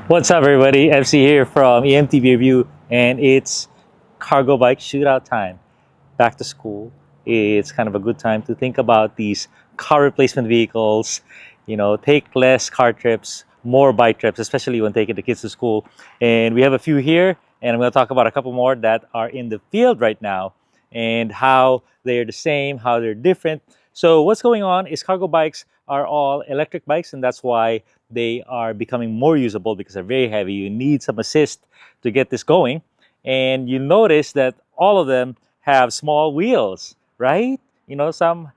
What's up, everybody? FC here from E-MTB Review, and it's cargo bike shootout time. Back to school. It's kind of a good time to think about these car replacement vehicles. Take less car trips, more bike trips, especially when taking the kids to school. And we have a few here, and I'm going to talk about a couple more that are in the field right now and how they're the same, how they're different. So what's going on is cargo bikes are all electric bikes, and that's why they are becoming more usable because they're very heavy. You need some assist to get this going. And you notice that all of them have small wheels, right? Some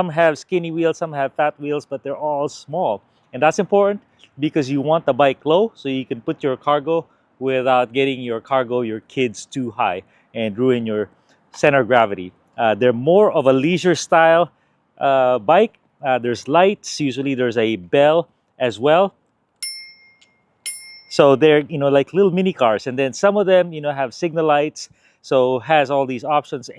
have skinny wheels, some have fat wheels, but they're all small. And that's important because you want the bike low so you can put your cargo without getting your kids too high and ruin your center of gravity. They're more of a leisure style bike. There's lights, usually there's a bell as well. So they're like little mini cars, and then some of them have signal lights, so has all these options.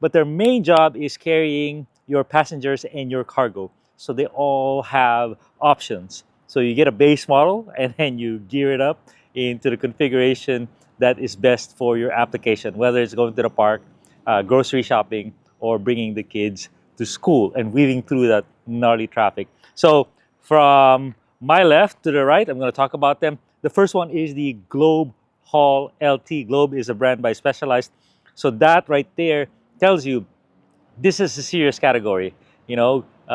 But their main job is carrying your passengers and your cargo. So they all have options. So you get a base model and then you gear it up into the configuration that is best for your application, whether it's going to the park, grocery shopping, or bringing the kids to school and weaving through that gnarly traffic. So from my left to the right, I'm going to talk about them. The first one is the Globe Haul LT. Globe is a brand by Specialized. So that right there tells you this is a serious category.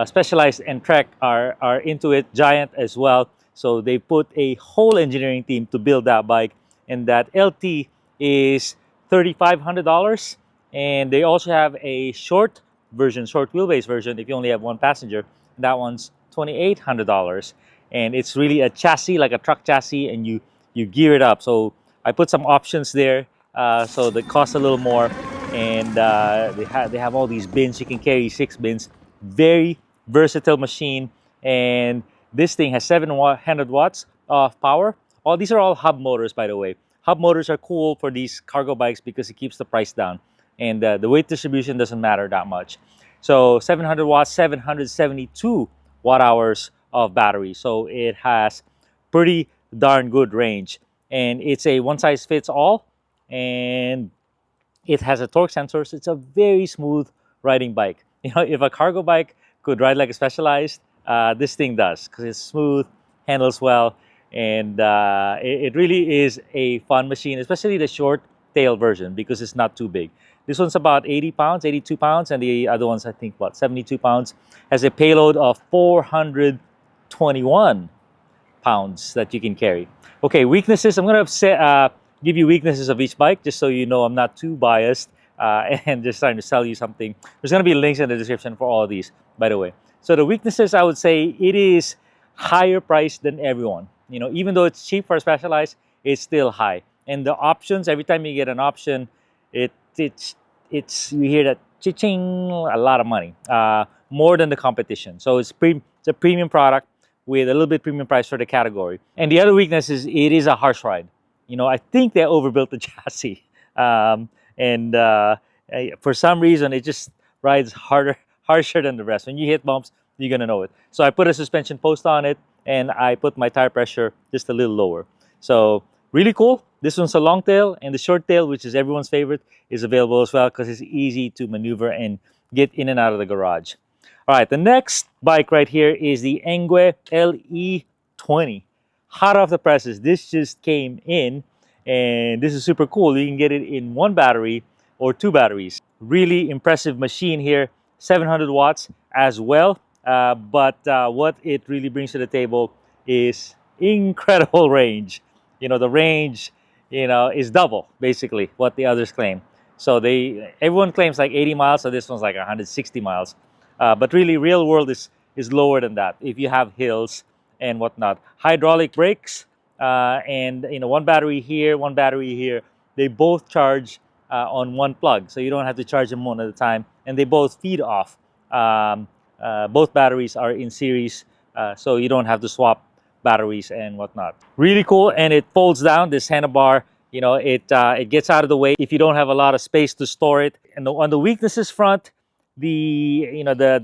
Specialized and Trek are into it, Giant as well. So they put a whole engineering team to build that bike, and that LT is $3,500. And they also have a short wheelbase version if you only have one passenger. That one's $2,800. And it's really a chassis, like a truck chassis, and you gear it up. So I put some options there, so they cost a little more. And they have all these bins. You can carry 6 bins. Very versatile machine. And this thing has 700 watts of power. These are all hub motors, by the way. Hub motors are cool for these cargo bikes because it keeps the price down, and the weight distribution doesn't matter that much. So 700 watts, 772 watt hours of battery. So it has pretty darn good range, and it's a one size fits all, and it has a torque sensor. So it's a very smooth riding bike. If a cargo bike could ride like a Specialized, this thing does, because it's smooth, handles well, and it really is a fun machine, especially the short tail version, because it's not too big. This one's about 80 pounds, 82 pounds, and the other one's, I think, 72 pounds. Has a payload of 421 pounds that you can carry. Okay, weaknesses. I'm going to give you weaknesses of each bike, just so you know I'm not too biased and just trying to sell you something. There's going to be links in the description for all of these, by the way. So the weaknesses, I would say it is higher priced than everyone. Even though it's cheap for Specialized, it's still high. And the options, every time you get an option, it's you hear that cha-ching, a lot of money, more than the competition. So it's a premium product with a little bit premium price for the category. And the other weakness is it is a harsh ride. I think they overbuilt the chassis, and for some reason it just rides harsher than the rest. When you hit bumps, you're gonna know it. So I put a suspension post on it, and I put my tire pressure just a little lower. So really cool. This one's a long tail, and the short tail, which is everyone's favorite, is available as well because it's easy to maneuver and get in and out of the garage. All right, the next bike right here is the Engwe LE20. Hot off the presses. This just came in, and this is super cool. You can get it in 1 battery or 2 batteries. Really impressive machine here. 700 watts as well. But what it really brings to the table is incredible range. The range is double basically what the others claim. So everyone claims like 80 miles, so this one's like 160 miles. But really, real world is lower than that if you have hills and whatnot. Hydraulic brakes, and 1 battery here, 1 battery here. They both charge on 1 plug, so you don't have to charge them one at a time, and they both feed off. Both batteries are in series, so you don't have to swap batteries and whatnot. Really cool, and it folds down. This handlebar, it gets out of the way if you don't have a lot of space to store it. And on the weaknesses front, the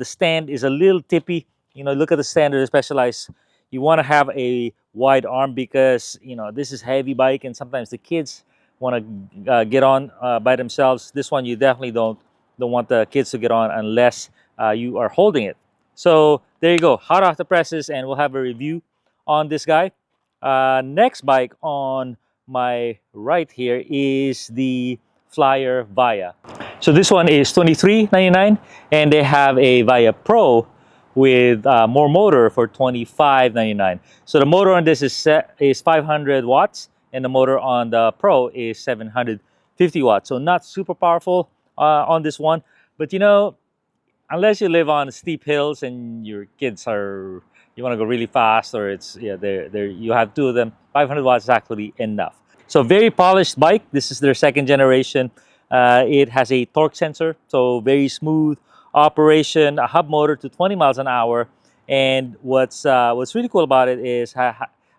stand is a little tippy. Look at the stand of the Specialized. you want to have a wide arm because this is heavy bike, and sometimes the kids want to get on by themselves. This one you definitely don't want the kids to get on unless you are holding it. So there you go, hot off the presses, and we'll have a review on this guy. Next bike on my right here is the Flyer Via. So this one is $23.99, and they have a Via Pro with more motor for $25.99. So the motor on this is 500 watts, and the motor on the Pro is 750 watts. So not super powerful on this one, but unless you live on steep hills and your kids you want to go really fast, or you have two of them, 500 watts is actually enough. So very polished bike. This is their second generation. It has a torque sensor, so very smooth operation, a hub motor to 20 miles an hour. And what's really cool about it is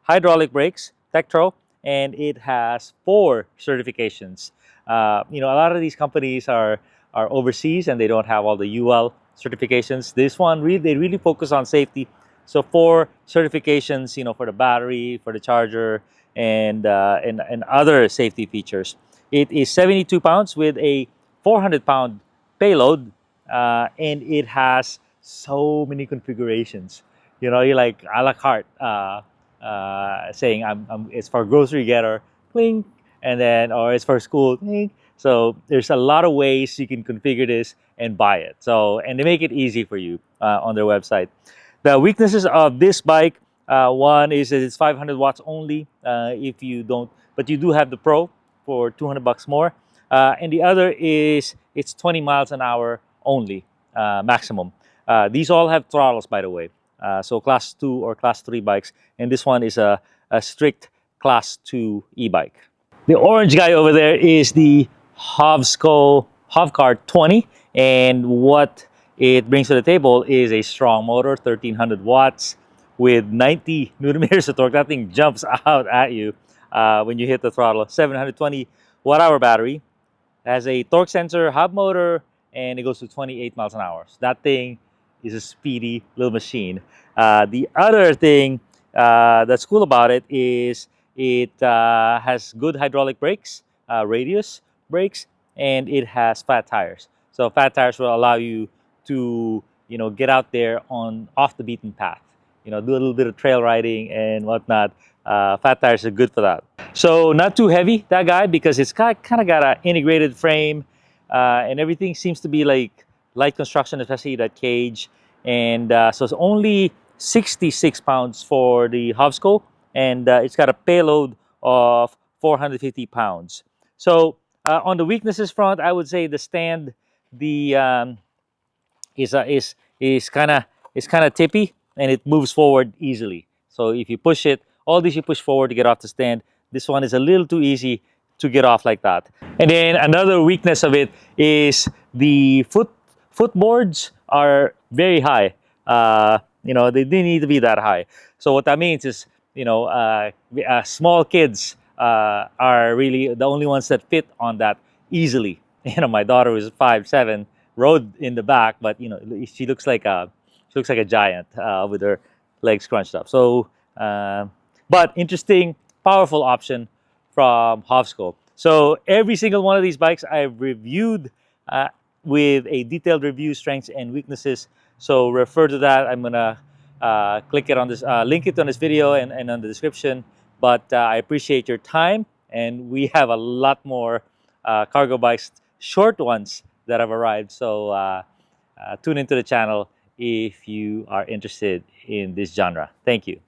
hydraulic brakes, Tektro, and it has 4 certifications. A lot of these companies are overseas and they don't have all the UL certifications. This one, they really focus on safety. So 4 certifications, for the battery, for the charger, and other safety features. It is 72 pounds with a 400-pound payload, and it has so many configurations. You're like a la carte, saying it's for grocery getter, clink, and then or it's for school, clink. So there's a lot of ways you can configure this and buy it. And they make it easy for you on their website. The weaknesses of this bike, one is that it's 500 watts only. If you don't, but you do have the Pro for $200 more. And the other is it's 20 miles an hour only, maximum. These all have throttles, by the way. So class 2 or class 3 bikes. And this one is a strict class 2 e-bike. The orange guy over there is the Hovsco HovCart 20. And what it brings to the table is a strong motor, 1300 watts with 90 newton meters of torque. That thing jumps out at you when you hit the throttle. 720 watt-hour battery, has a torque sensor, hub motor, and it goes to 28 miles an hour. So that thing is a speedy little machine. The other thing that's cool about it is it has good hydraulic brakes, radius brakes, and it has fat tires. So fat tires will allow you to get out there off the beaten path, do a little bit of trail riding and whatnot. Fat tires are good for that. So not too heavy, that guy, because it's kind of got an integrated frame, and everything seems to be like light construction, especially that cage. And so it's only 66 pounds for the Hovsco, and it's got a payload of 450 pounds. So on the weaknesses front, I would say the stand, is kind of tippy, and it moves forward easily. So if you push it, all these you push forward to get off the stand. This one is a little too easy to get off like that. And then another weakness of it is the footboards are very high. They didn't need to be that high. So what that means is, small kids are really the only ones that fit on that easily. My daughter was 5'7", rode in the back, but she looks like a giant with her legs scrunched up. So, but interesting, powerful option from Hovsco. So every single one of these bikes I've reviewed with a detailed review, strengths and weaknesses. So refer to that. I'm gonna click it on this, link it on this video and on the description. But I appreciate your time, and we have a lot more cargo bikes, short ones, that have arrived. So tune into the channel if you are interested in this genre. Thank you.